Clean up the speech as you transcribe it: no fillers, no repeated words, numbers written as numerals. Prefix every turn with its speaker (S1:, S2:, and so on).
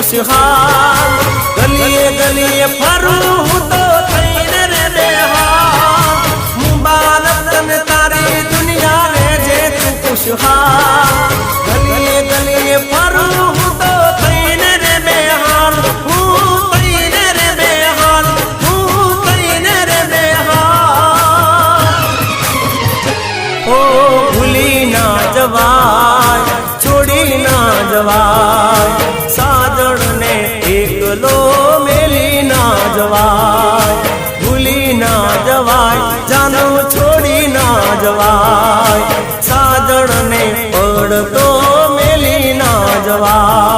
S1: खुशहाल गलिए गलिए फरूं हूँ तो थईने रे बेहाल मुबारक तने तारी दुनिया रे जे तू खुशहाल गलिए गलिए फरूं हूँ तो थईने रे बेहाल हूँ थईने रे बेहाल हूँ थईने रे बेहाल ओ भूली ना जवाय छोड़ी ना जवाय साजण ने एकलो मेली ना जवाय भूली ना जवाय जानो छोड़ी ना जवाय साजण ने पड़तो मेली ना जवाय।